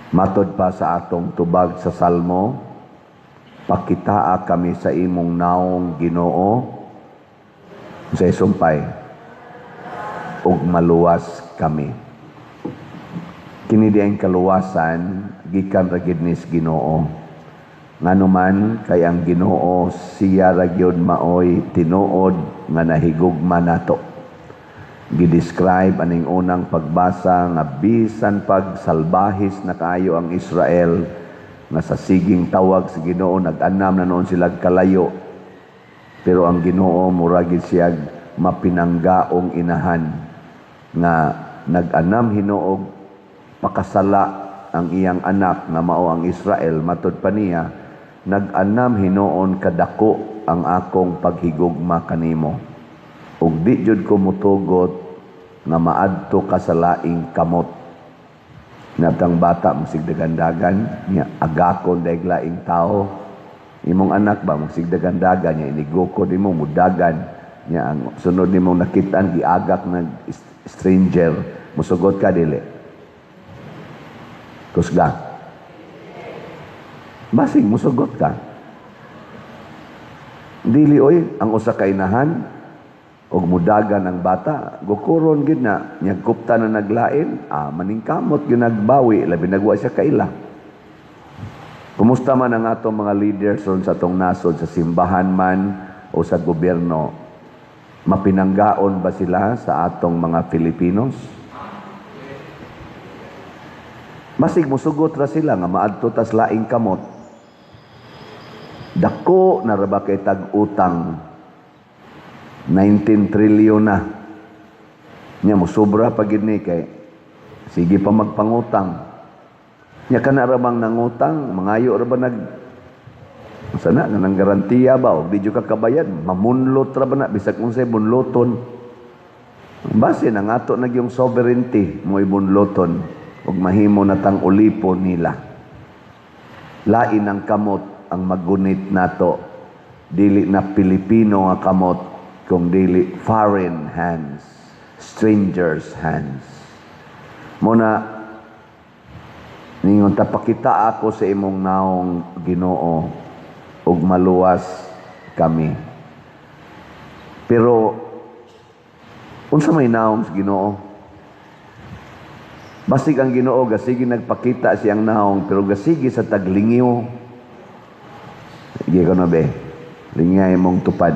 Matod pa sa atong tubag sa Salmo, pakitaa kami sa imong naong Ginoo sa isumpay ug maluwas kami. Kini di ang kaluwasan gikan ra gid nis Ginoo. Nganuman kay ang Ginoo siya ra gyud maoy tinuod nga nahigugma nato. Gidescribe aning unang pagbasa nga bisan pag salbahis na kaayo ang Israel nga sa siging tawag sa Ginoo nag-anam na noon sila kalayo. Pero ang Ginoo murag gid siya mapinanggaong inahan nga nag-anam hinuog pakasala ang iyang anak nga mao ang Israel matud pa niya nag-anam hinuon kadako ang akong paghigugma kanimo ug di jud ko mutugot nga maadto ka sa laing kamot. Natang bata magsigdagandagan niya agakon daig laing tao. Imong anak ba magsigdagandagan niya inigukod imo mudagan niya ang sunod nimo nakitaan giagak ng stranger musugot ka dili. Kusga. Basig musugot ka. Dili oy ang usa ka inahan og mudagan ang bata gukuron gid na nya kupta na naglain maningkamot gyud nagbawi labi nagwa siya kaila. Kumusta man ang atong mga leaders ron sa atong nasod sa simbahan man o sa gobyerno, mapinanggaon ba sila sa atong mga Filipinos? Masig musugot ra sila nga maadto tas laing kamot. Dako na ra ba kay tag-utang 19 trilyon na. Nya mo sobra pa gid ni kay sige pa magpangutang. Nya kana ra bang nangutang, mangayo ra ba sana nga nang garantiya ba og di jud ka kabayad, mamunlot ra ba na bisag unsay bunloton. Base na nga ato nagyong sovereignty mo ibunloton ug mahimo na tang ulipon nila. Lain ang kamot ang magunit nato, dili na Pilipino nga kamot kung dili foreign hands, strangers' hands. Muna, ningon tapakita ako sa imong naong Ginoo ug maluwas kami. Pero, unsa may naong sa Ginoo? Basig ang Ginoo, gasigi nagpakita siyang naong, pero gasigi sa taglingiw. Sige ko na be, lingay mong tupad.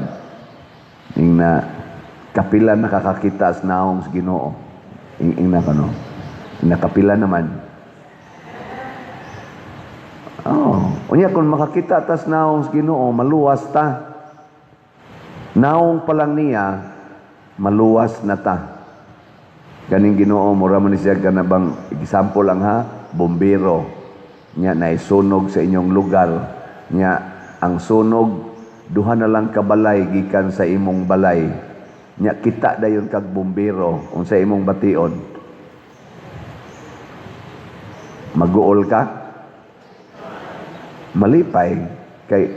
Ing na kapila nakakakita sa naong sa Ginoo. Ing na kano. Nakapila naman. Unya kung makakita tas naong sa Ginoo, maluwas ta. Naong pa lang niya, maluwas na ta. Ganing Ginoo, mura man siya ganabang example lang ha, bombero. Nya naisunog sa inyong lugar. Nya ang sunog duha na lang kabalay gikan sa imong balay. Nya kita dayon kag bombero unsa imong bation? Maguol ka? Malipay kay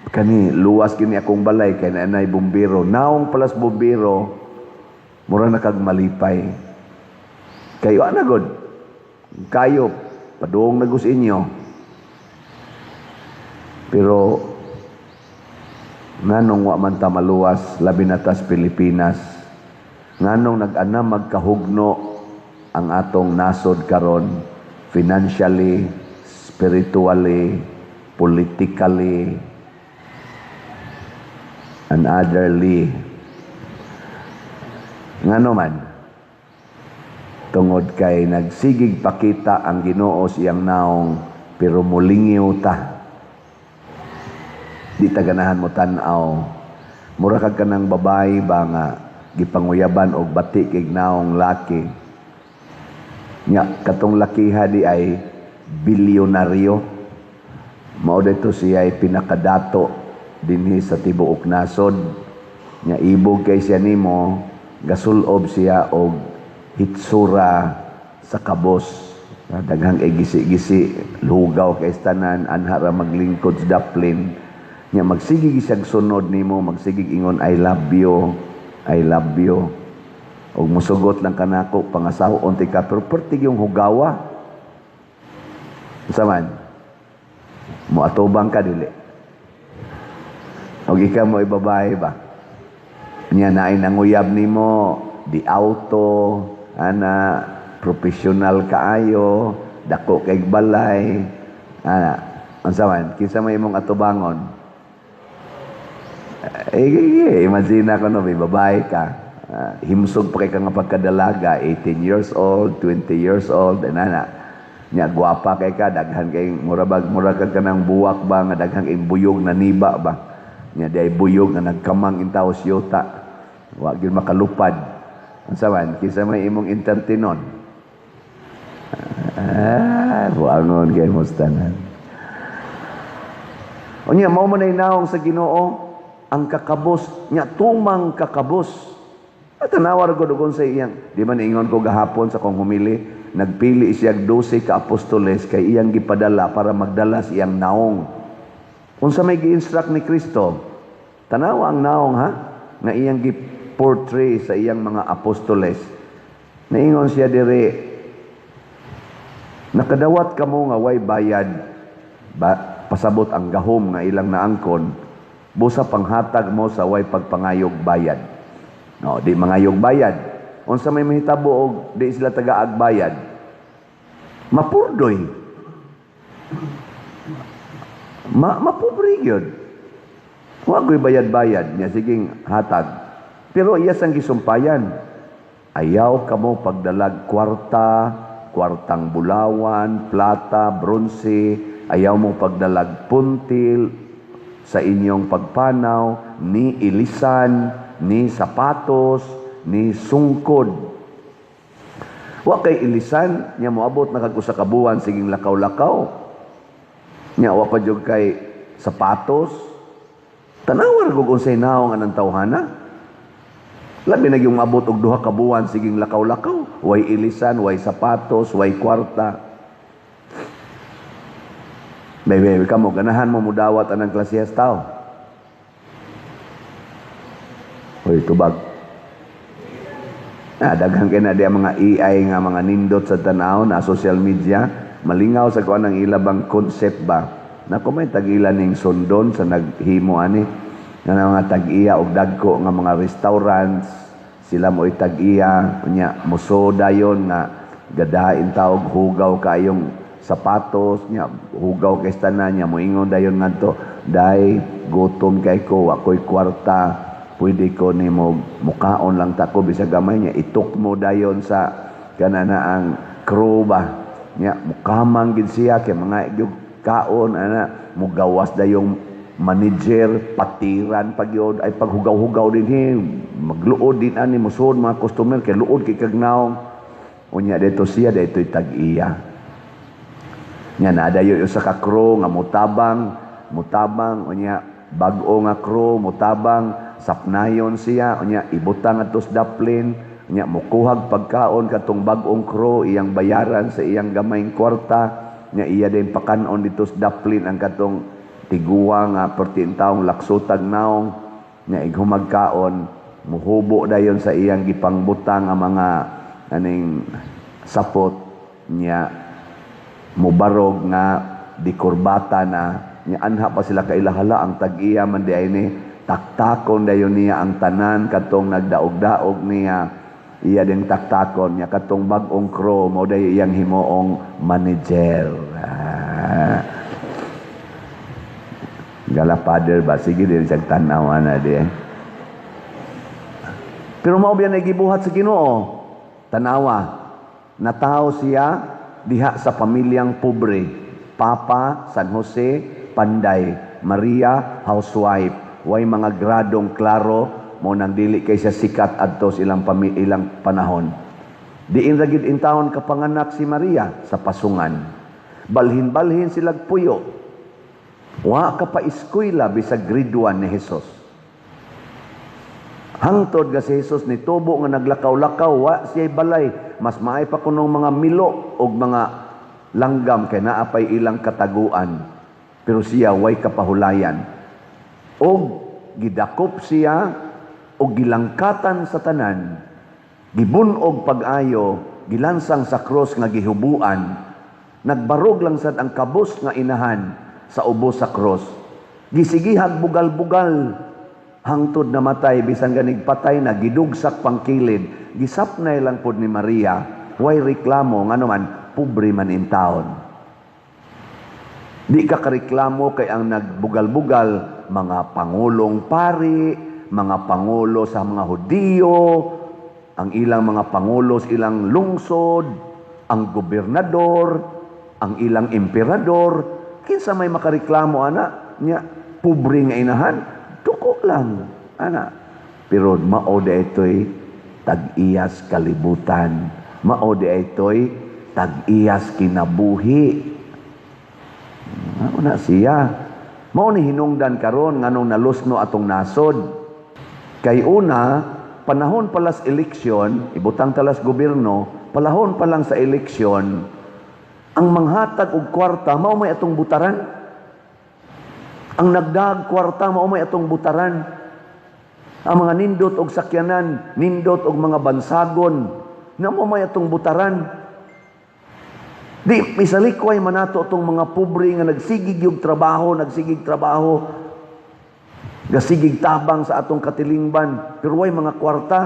kani luwas kini akong balay kay naanay bombero. Naong palas bombero mura na kag malipay. Kayo ana god. Kayo padung nagus inyo. Pero nganong wa man ta maluwas labi na tas Pilipinas, nganong nag-anam magkahugno ang atong nasod karon financially, spiritually, politically, and otherly. Ngano man tungod kay nagsigig pakita ang Ginoo siyang naong pero mulingiw ta. Di taganahan mo tan-aw. Mura kag kanang babae ba nga gipanguyaban og bati kay naong laki. Nya katong lakiha di ay bilyonaryo. Mao dito siya ay pinakadato dinhi sa tibuok nasod. Nya ibog kay siya nimo, gasulob siya og hitsura sa kabos. Daghang gisi-gisi, lugaw kay tanan, anhara maglingkod sa daplin. Nya magsigig siyang sunod nimo, magsigig ingon I love you, I love you. Og musugot lang kanako pangasahon ti ka pero pertig yung hugawa. Saman, muatubang ka dili. O ikaw mo ibabae ba? Nya naay nanguyab nimo di auto, ana professional kaayo, dako kay balay. Unsa man, kinsa may imong atubangon? Imagine ko no, may babae ka. Himsog pa kay ka nga pagkadalaga, 18 years old, 20 years old, ana. Nya gwapa kay ka, daghan kay murag ka ng buwak ba nga daghan kay buyog na niba ba. Nya day buyog na nagkamang intaos yuta. Wa gyud makalupad. Unsa man, kinsa may imong entertainon? Buangon kay mustanan. Unya mao man naong sa Ginoo ang kakabos nya tumang kakabos. At tanawar ko doon sa iyang, di man ingon ko gahapon sa kong humili, nagpili siya 12 ka apostoles kay iyang gipadala para magdala sa iyang naong. Unsa may gi-instruct ni Kristo? Tanawa ang naong ha, nga iyang gi-portray sa iyang mga apostoles. Naingon siya dire, nakadawat kamo nga way bayad, pasabot ang gahom nga ilang naangkon, busa panghatag mo sa way pagpangayog bayad. No, di mangayog bayad. Unsa may mahitabo og di sila tagaag bayad? Mapurdoy. Mapobre yun. Wa ko'y bayad-bayad niya siging hatag. Pero iya sang gisumpayan. Ayaw kamo pagdalag kwartang bulawan, plata, bronze, ayaw mo pagdalag puntil sa inyong pagpanaw, ni ilisan, ni sapatos, ni sungkod. Wa kay ilisan, niya moabot na kag usa ka buwan siging lakaw-lakaw. Niya wa pa jud kay sapatos. Tanawar gud unsay naong anang tawhana. Labi na yung abot og duha ka buwan siging lakaw-lakaw, way ilisan, way sapatos, way kwarta. Bebe, kamo ganahan mo mudawat anang klasehas tao. Hoy, tubag. Daghang kay na diya mga AI nga mga nindot sa tanaw na social media, malingaw sa kuan ang ilabang concept ba. Na may tag-ila ning sundon sa naghimo ani nga mga tag-iya og dagko nga mga restaurants, sila mo tag-iya unya musoda yon nga gadahain taog hugaw kayong sapatos nya hugaw kay tanan nya moingon dayon ngadto dai gutom kay ko ako'y kwarta pwede ko nimo mukaon lang ta ko bisag gamay nya itok mo dayon sa kanana ang crew ba nya mukamang gid siya kay mga kaon ana mugawas dayong manager patiran pagyod ay paghugaw-hugaw din magluod din ani musod mga customer kay luod kay kagnaong unya dito siya dito tag-iya nya nadayo sa ka crew nga mutabang unya bag-o nga crew mutabang sapnayon siya unya ibutang atos daplin unya mukuhag pagkaon katong bag-ong crew iyang bayaran sa iyang gamayng kwarta nya iya din pakanon dito sa daplin ang katong tiguwa nga pertintaong laksutag naong nya ighumag kaon muhubo dayon sa iyang gipangbutang nga mga aning sapot nya mubarog nga dikurbata na nya anha pa sila kailahala ang tag-iya man di ay ni taktakon dayon niya ang tanan katong nagdaog-daog niya iya din taktakon niya katong bag-ong crew mo dayon iyang himoong manager. Gala father ba sige din sa tanaw na di pero mao biyan ay gibuhat sa Ginoo tanawa natao siya diha sa pamilyang pobre Papa San Jose Panday Maria housewife way mga gradong klaro mo nang dili kay siya sikat adto sa ilang panahon diin ra gid intawon kapanganak si Maria sa pasungan balhin-balhin silag puyo wa ka pa eskwela bisag grade 1 ni Hesus hangtod ga si Hesus ni tubo nga naglakaw-lakaw wa siya'y balay mas maay pa kunong mga milo og mga langgam kay naa pay ilang kataguan pero siya way kapahulayan og gidakop siya og gilangkatan sa tanan gibunog pag-ayo gilansang sa krus nga gihubuan Nagbarog lang sad ang kabus nga inahan sa ubos sa cross. Gisigihag bugal-bugal hangtod namatay bisan ganig patay na gidugsak pangkilid. Gisapnay lang pod ni Maria, way reklamo ngano man pobre man in taon. Di ka kareklamo kay ang nagbugal-bugal mga pangulong pari, mga pangulo sa mga Hudiyo, ang ilang mga pangulo sa ilang lungsod, ang gobernador, ang ilang emperador. Kinsa may makareklamo ana nya pobre nga inahan, duko lang ana. Pero mao di itoy tag-iyas kalibutan, mao di itoy tag-iyas kinabuhi. Mao na siya. Mao ni hinungdan karon nganong nalusno atong nasod. Kay una, panahon palas eleksyon, ibutang talas gobyerno, palahon pa lang sa eleksyon, ang manghatag og kwarta mao may atong butaran. Ang nagdag kwarta mao may atong butaran. Ang mga nindot og sakyanan, nindot og mga bansagon, na mao may atong butaran. Di misalikway manato itong mga pobre nga nagsigig yung trabaho, gasigig tabang sa atong katilingban, pero way mga kwarta,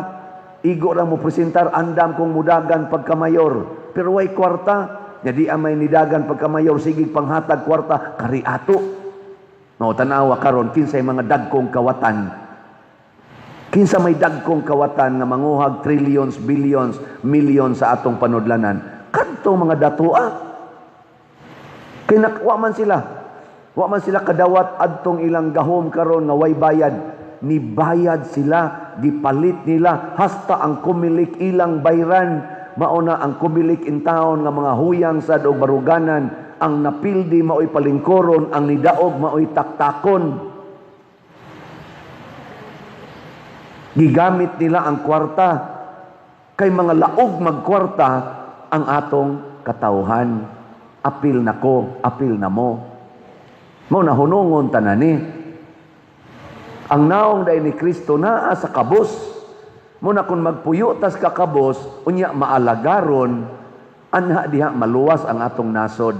igo lang mo presentar, andam kong mudagan pagkamayor, pero way kwarta, jadi amay nidagan pagkamayor, sigig panghatag kwarta, kari ato. No, tanawa karon kinsay mga dagkong kawatan, kinsa may dagkong kawatan nga manguhag trillions, billions, millions sa atong panudlanan, kadto mga datua. Kay wa man sila kadawat adtong ilang gahom karon nga way bayad. Ni bayad sila, gipalit nila hasta ang kumilik ilang bayran. Mauna ang kumilik in taon nga mga huyang sa og baruganan, ang napildi maoy palingkoron, ang nidaog maoy taktakon. Gigamit nila ang kwarta kay mga laog magkwarta ang atong katawhan. Apil nako, apil na mo. Mo nahunungon tanani. Ang naong day ni Kristo naa sa kabos. Mo na kung magpuyo tas ka kabos, unya maalagaron, anha diha maluwas ang atong nasod.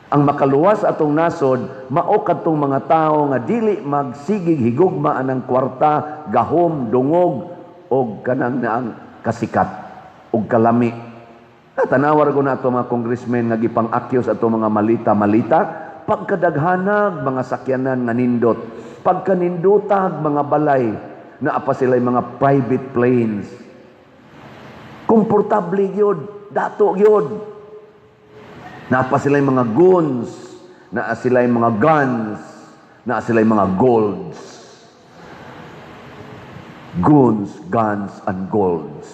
Ang makaluwas atong nasod, mao kadtong mga tao nga dili magsigig higugma anang kwarta, gahom, dungog og kanang naang kasikat og kalami. Tanawar ko na ito mga congressmen nga gipang-akyos ato mga malita-malita, pagkadaghanag mga sakyanan nga nindot, pagkanindutag mga balay, na apa sila'y mga private planes. Komportable yun, dato yun. Na apa sila'y mga guns, na sila'y mga guns, na sila'y mga golds. Guns, guns, and golds.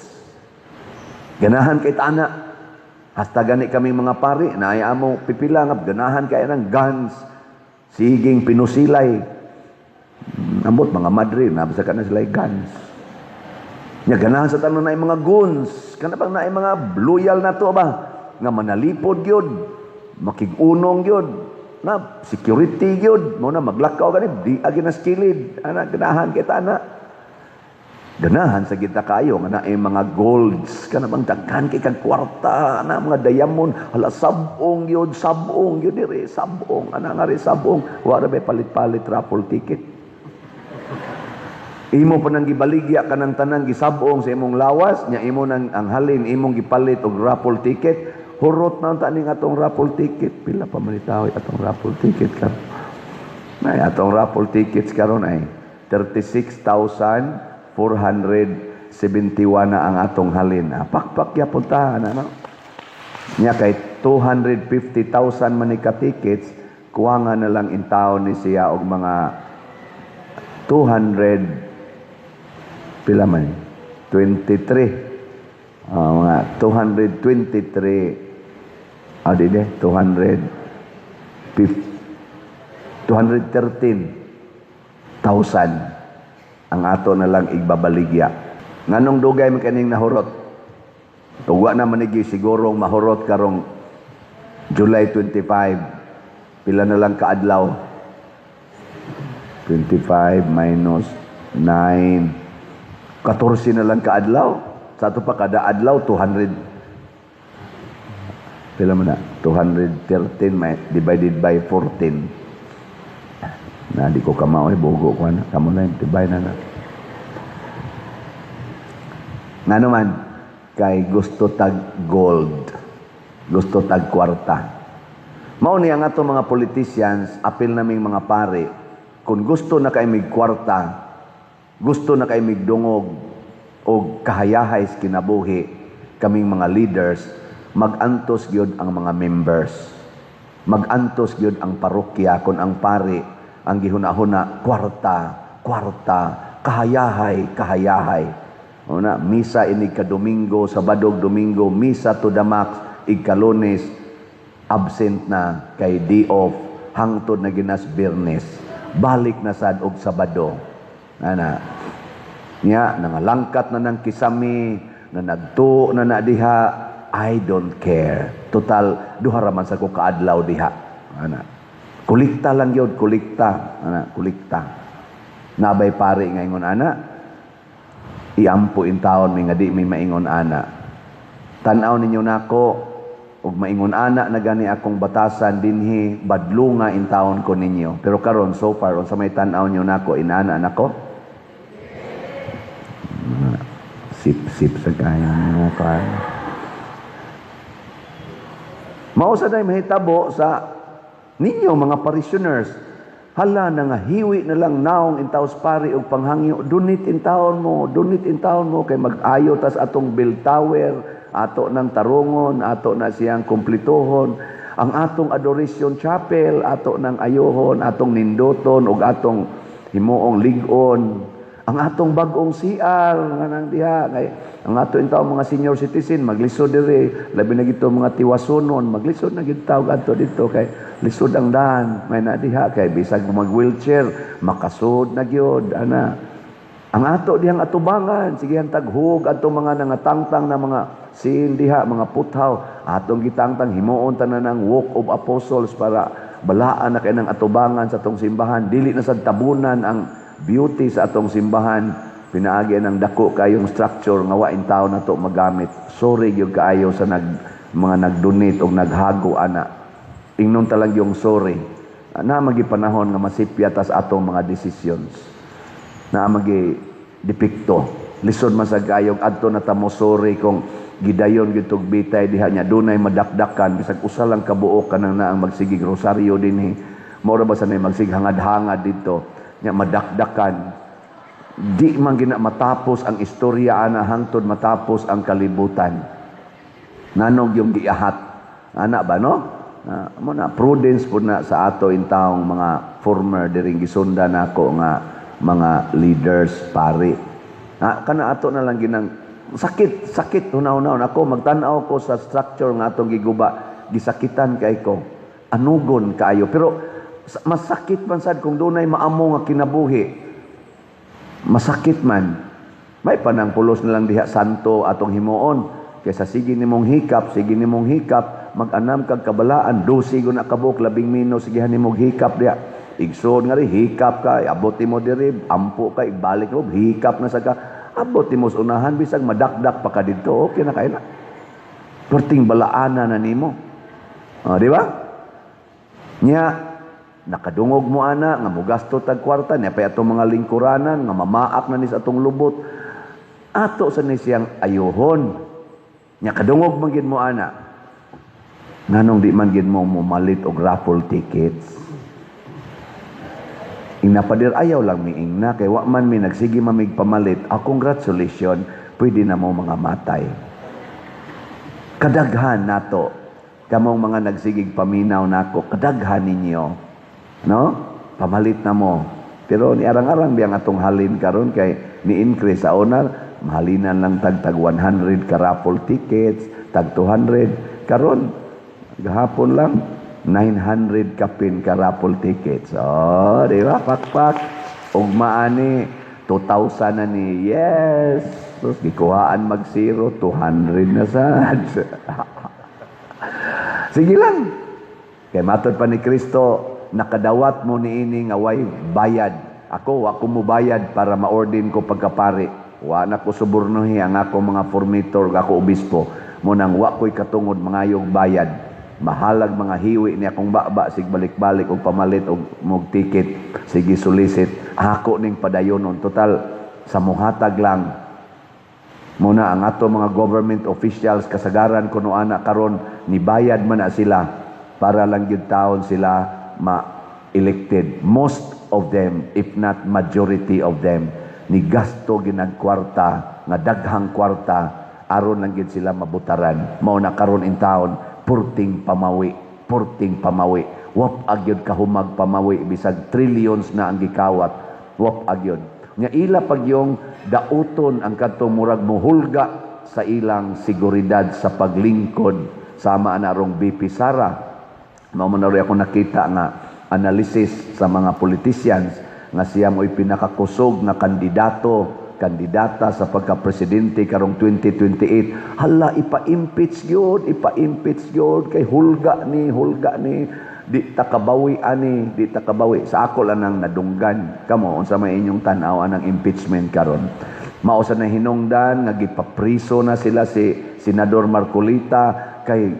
Ganahan kay tana. Hasta gani kami mga pari, naaya mo pipila nga, ganahan kaya ng guns, siging pinusilay. Ambot, mga Madrid, nabasa ka na sila guns. Nya ganahan sa tanong na mga guns, kana bang na mga loyal na to ba? Nga manalipod yun, makigunong yun, na security yun, mo na maglakaw gani, di agi na skilid, anak, ganahan kita na. Ganahan sa kita kayo nga na mga golds kana bang daghan kay kag kwarta na mga diamond hala sabong yun diri sabong ana nga ri sabong wala may palit-palit raffle ticket. Imo pa nang gibaligya kanang tanan gisabong sa imong lawas nya imo nang ang halin imong gipalit og raffle ticket. Hurot na ta ning atong raffle ticket, pila pa man itaw atong raffle ticket karon. Nay atong raffle tickets karon ay 36,471 na ang atong halin. Pakpak ya punta na no. Nya kay 250,000 man ka tickets, kuha na lang in taon ni siya og mga 200 pila man 23 mga 223 dide 213,000 ang ato na lang igbabaligya. Nganong dugay man kaning nahurot? Tuwa na manigi sigurong mahurot karong July 25. Pila na lang kaadlaw? 25 minus 9. 14 na lang kaadlaw. Sa ato pa kada adlaw 200. Pila man na? 213 divided by 14. Na di ko kamao bugo ko na. Kamo na tibay na na. Nga naman, kay gusto tag gold. Gusto tag kwarta. Mao ni ang ato mga politicians, apil naming mga pare, kung gusto na kay mig kwarta, gusto na kay mig dungog, o kahayahay sa kinabuhi, kaming mga leaders, mag-antos gyud ang mga members. Mag-antos gyud ang parokya kung ang pare ang gihuna-huna kwarta, kahayahay. Una, misa inig ka Domingo, Sabadog Domingo, misa to the max, igka-Lunes, absent na kay day off, hangtod na ginas Biyernes, balik na sad og Sabado. Nya nangalangkat na ng kisami, na nagtuo na diha, I don't care. Total duha ra man sa ko kaadlaw diha. Kulikta lang yun, kulikta. Nabay pare nga ingon iampo in taon mi nga di may maingon Tan-aw ninyo nako ug maingon na gani akong batasan dinhi badlunga in taon ko ninyo. Pero karon so far unsa may tan-aw niyo nako inana nako? Sip sa kaya mo ka. Mausa day mahitabo sa ninyo mga parishioners. Hala na nga hiwi na lang naong intaos pari og panghangyo. Donate in taon mo kay mag-ayo tas atong bell tower, ato ng tarungon, ato na siyang kumplituhon. Ang atong adoration chapel, ato ng ayohon, atong nindoton ug atong himuong ligon. Ang atong bag-ong CR nga nang diha kay ang ato intaw mga senior citizen maglisod diri, labi na gito mga tiwasunon, maglisod na gid tawag adto dito kay lisod ang daan may na diha kay bisag mag-wheelchair makasud na gyud ang ato dihang atubangan sige ang taghug adto mga nangatangtang na mga sin diha mga puthaw atong gitangtang himuon tanan ng walk of apostles para balaan na kay nang atubangan sa atong simbahan dili na sad tabunan ang beauty sa atong simbahan pinaagi ng dako kayong structure nga wa in taon nato magamit sorry gyud kaayo sa mga nag-donate og naghago ingnon talang yung sorry na magi panahon nga masipya tas atong mga decisions na magi depekto lisod man sa kayong adto na ta mo sorry kung gidayon gyud tog bitay diha nya dunay madakdakan bisag usa lang kabuok kanang naang magsigig rosaryo dinhi mao ra ba sa magsig hangad-hangad dito nya madakdakan di man gina matapos ang istorya hangtod matapos ang kalibutan nanog yung giahat ba no mo na prudence po na sa ato in taong mga former diring gisunda nako nga mga leaders pare kana ato na lang ginang sakit hunaw-hunaw ako magtan-aw ko sa structure nga atong giguba gisakitan kay ko anugon kaayo pero masakit man sad kung dunay maamo nga kinabuhi masakit man may panang pulos na lang diha santo atong himuon kaysa sige nimong hikap mag-anam kag kabalaan 12 go na kabuk 10 minutos sige nimong hikap diha igsod nga ri hikap ka abot mo diri ampo ka ibalik mo hikap na sa ka abot mo sa unahan bisag madakdak pa ka didto okay na kay na perting balaana na nimo di ba nya nakadungog mo nga mugasto tag kwarta niya pay atong mga lingkuranan nga mamaak na ni sa atong lubot ato sa ni siyang ayohon nya kadungog man gid mo nganong di man gid mo malit og raffle tickets inapadir ayaw lang miing na kay wa man mi nagsige mamig pamalit congratulations pwede na mo mga matay kadaghan nato kamong mga nagsigig paminaw nako kadaghan ninyo no pamalit na mo pero ni arang-arang biyang atong halin karon kay ni increase sa una mahalinan lang tag 100 ka raffle tickets tag 200 karon gahapon lang 900 kapin ka raffle tickets di ba pakpak ug maani 2,000 na ni yes sus gikuhaan mag 0 200 na sad sige lang kay matod pa ni Kristo nakadawat mo niini nga way bayad ako wa ko mo bayad para ma-ordain ko pagkapari wa na ko subornohi ang ako mga formator ako obispo Munang wa ko'y katungod mangayog bayad. Mahalag mga hiwi niya kung baba, sig balik-balik o pamalit o mog ticket, sige sulisit. Ako ning padayonon. Total, sa muhatag lang. Muna ang ato mga government officials, kasagaran kuno ana karon nibayad man na sila para lang gyud taon sila ma-elected. Most of them, if not majority of them, ni gasto ginagkwarta nga daghang kwarta aron lang gyud sila mabutaran. Mao na karon in taon purting pamawi. Wap agyod kahumag pamawi bisag trillions na ang gikawat. Wap agyod. Nga ila pag yung dauton ang katong murag muhulga sa ilang seguridad sa paglingkod sama na rong BP Sara. Mao man ako nakita nga analysis sa mga politicians nga siya mo'y pinakakusog na kandidata sa pagka-presidente karong 2028. Hala, ipa-impeach yun kay hulga ni di takabawi sa ako lang nang nadunggan kamo unsa may inyong tan-aw anang impeachment karon. Mao sa na hinungdan nga gipapriso na sila si Senador Marcolita kay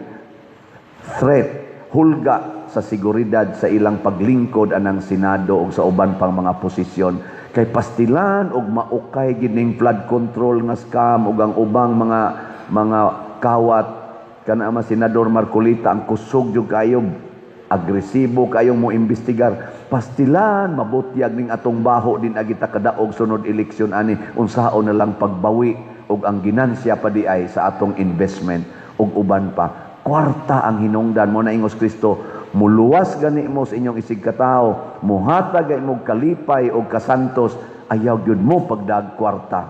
threat hulga sa seguridad sa ilang paglingkod anang Senado ug sa uban pang mga posisyon kay pastilan og maukay gining flood control nga scam ug ang ubang mga kawat kana ama Senador Marcolita ang kusog jud kayo agresibo kayong mo imbestigar pastilan mabutyag ning atong baho din agita kadaog sunod eleksyon ani unsaon na lang pagbawi ug ang ginansya pa di ay sa atong investment ug uban pa kwarta ang hinungdan mo na ingos Kristo muluwas gani mo sa inyong isig katao muhatag imong kalipay ug kasantos ayaw gyud mo pagdag kwarta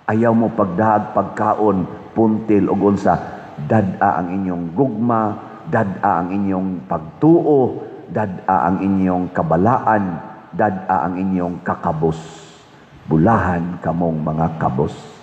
ayaw mo pagdag pagkaon puntil ug unsa dad-a ang inyong gugma dad-a ang inyong pagtuo, dad-a ang inyong kabalaan, dad-a ang inyong kakabos. Bulahan kamong mga kabos.